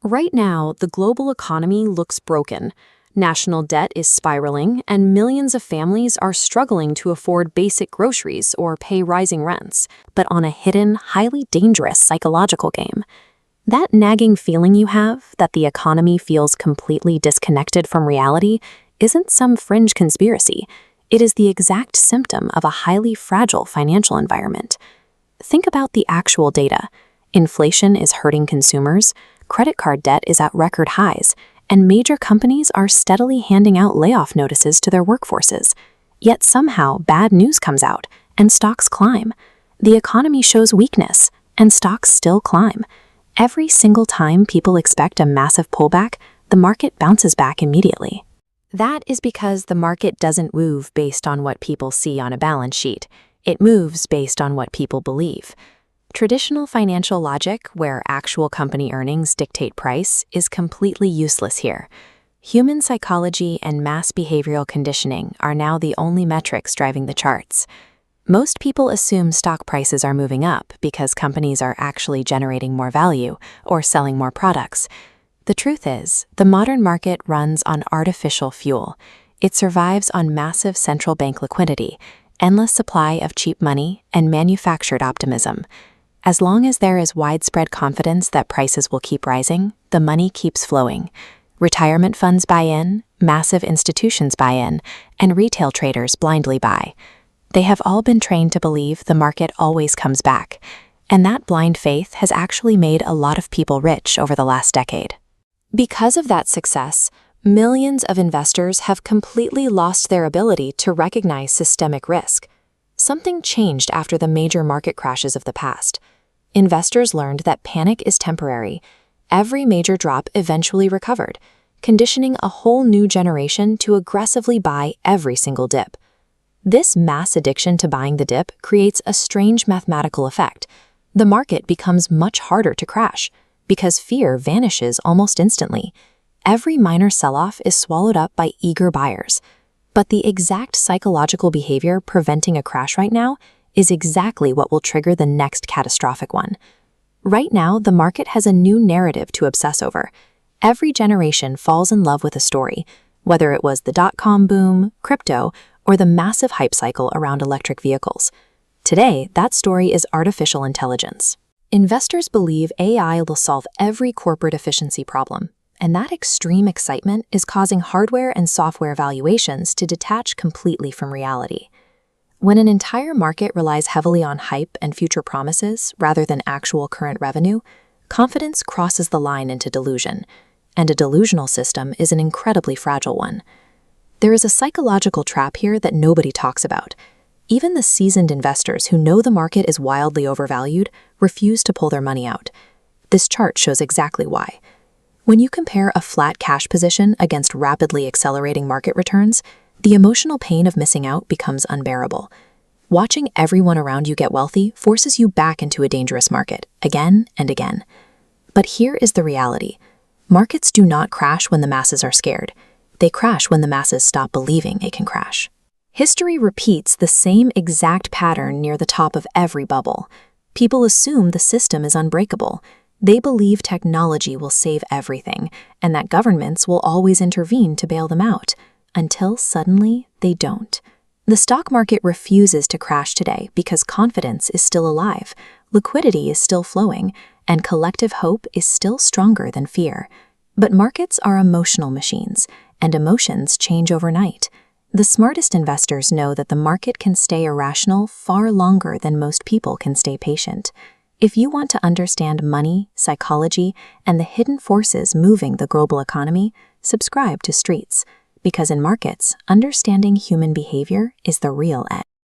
Right now, the global economy looks broken. National debt is spiraling, and millions of families are struggling to afford basic groceries or pay rising rents, but on a hidden, highly dangerous psychological game. That nagging feeling you have that the economy feels completely disconnected from reality isn't some fringe conspiracy. It is the exact symptom of a highly fragile financial environment. Think about the actual data. Inflation is hurting consumers, credit card debt is at record highs, and major companies are steadily handing out layoff notices to their workforces. Yet somehow bad news comes out, and stocks climb. The economy shows weakness, and stocks still climb. Every single time people expect a massive pullback, the market bounces back immediately. That is because the market doesn't move based on what people see on a balance sheet. It moves based on what people believe. Traditional financial logic, where actual company earnings dictate price, is completely useless here. Human psychology and mass behavioral conditioning are now the only metrics driving the charts. Most people assume stock prices are moving up because companies are actually generating more value or selling more products. The truth is, the modern market runs on artificial fuel. It survives on massive central bank liquidity, endless supply of cheap money, and manufactured optimism. As long as there is widespread confidence that prices will keep rising, the money keeps flowing. Retirement funds buy in, massive institutions buy in, and retail traders blindly buy. They have all been trained to believe the market always comes back, and that blind faith has actually made a lot of people rich over the last decade. Because of that success, millions of investors have completely lost their ability to recognize systemic risk. Something changed after the major market crashes of the past. Investors learned that panic is temporary. Every major drop eventually recovered, conditioning a whole new generation to aggressively buy every single dip. This mass addiction to buying the dip creates a strange mathematical effect. The market becomes much harder to crash because fear vanishes almost instantly. Every minor sell-off is swallowed up by eager buyers. But the exact psychological behavior preventing a crash right now is exactly what will trigger the next catastrophic one. Right now, the market has a new narrative to obsess over. Every generation falls in love with a story, whether it was the dot-com boom, crypto, or the massive hype cycle around electric vehicles. Today, that story is artificial intelligence. Investors believe AI will solve every corporate efficiency problem, and that extreme excitement is causing hardware and software valuations to detach completely from reality. When an entire market relies heavily on hype and future promises rather than actual current revenue, confidence crosses the line into delusion, and a delusional system is an incredibly fragile one. There is a psychological trap here that nobody talks about. Even the seasoned investors who know the market is wildly overvalued refuse to pull their money out. This chart shows exactly why. When you compare a flat cash position against rapidly accelerating market returns, the emotional pain of missing out becomes unbearable. Watching everyone around you get wealthy forces you back into a dangerous market, again and again. But here is the reality. Markets do not crash when the masses are scared. They crash when the masses stop believing it can crash. History repeats the same exact pattern near the top of every bubble. People assume the system is unbreakable. They believe technology will save everything, and that governments will always intervene to bail them out. Until suddenly, they don't. The stock market refuses to crash today because confidence is still alive, liquidity is still flowing, and collective hope is still stronger than fear. But markets are emotional machines, and emotions change overnight. The smartest investors know that the market can stay irrational far longer than most people can stay patient. If you want to understand money, psychology, and the hidden forces moving the global economy, subscribe to Streets. Because in markets, understanding human behavior is the real edge.